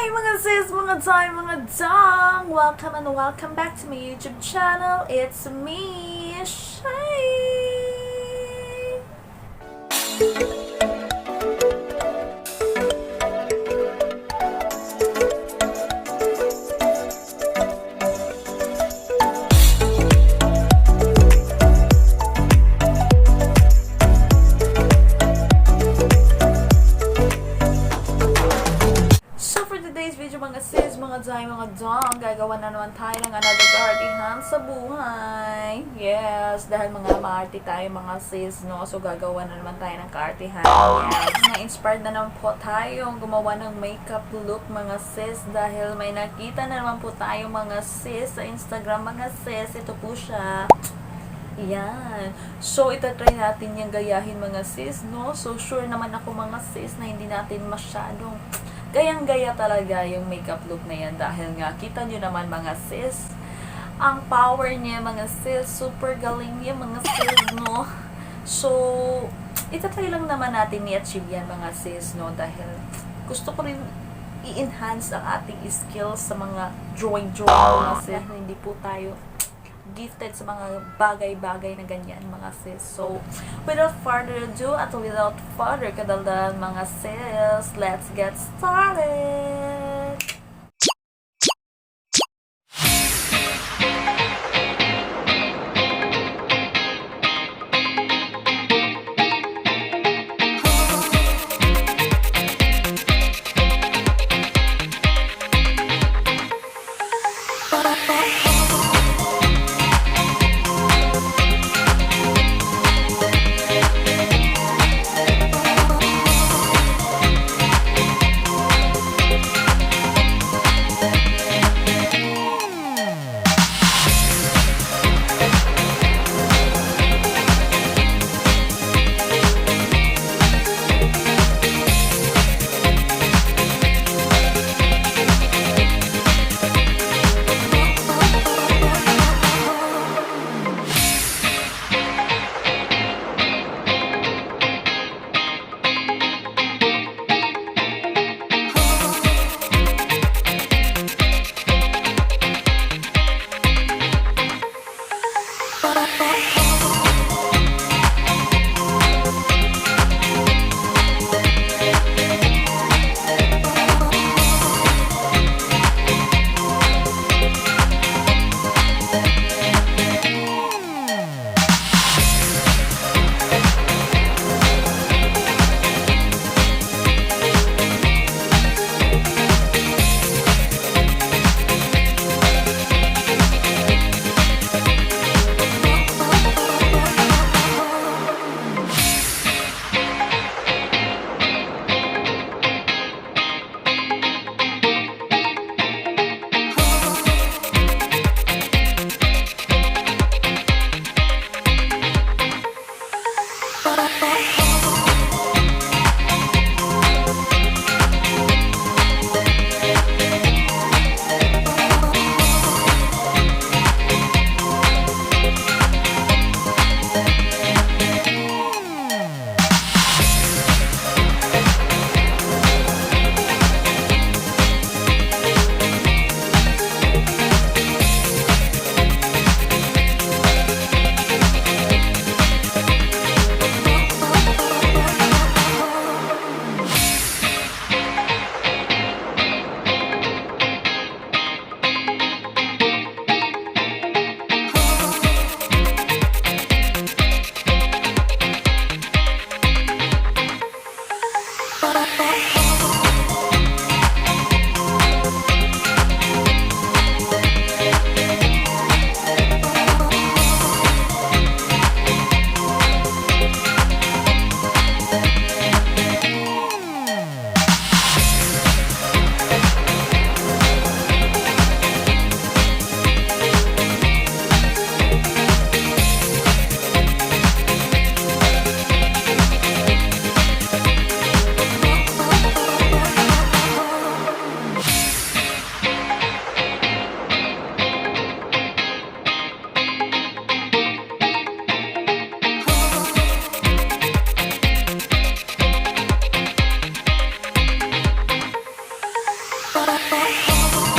Hi mga sis, mga day, mga dong! Welcome and welcome back to my YouTube channel. It's me, Shaii! Video mga sis, mga day, mga dong, gagawa na naman tayo ng another artihan sa buhay. Yes, dahil mga maarte tayo mga sis, no? So gagawa na naman tayo ng kaartihan. Yes, na-inspired na naman po tayo gumawa ng makeup look mga sis dahil may nakita na naman po tayo mga sis sa Instagram mga sis. Ito po siya. Yan. So, itatry natin yung gayahin mga sis, no? So, sure naman ako mga sis na hindi natin masyadong gayang-gaya talaga yung makeup look na yan dahil nga, kita nyo naman mga sis, ang power niya mga sis, super galing niya mga sis, no? So, itatry lang naman natin i-achieve yan mga sis, no? Dahil gusto ko rin i-enhance ang ating skills sa mga drawing mga sis. Hindi po tayo gifted sa mga bagay-bagay na ganyan mga sis. So, without further ado at without further kadaldalan mga sis, let's get started! oh, oh.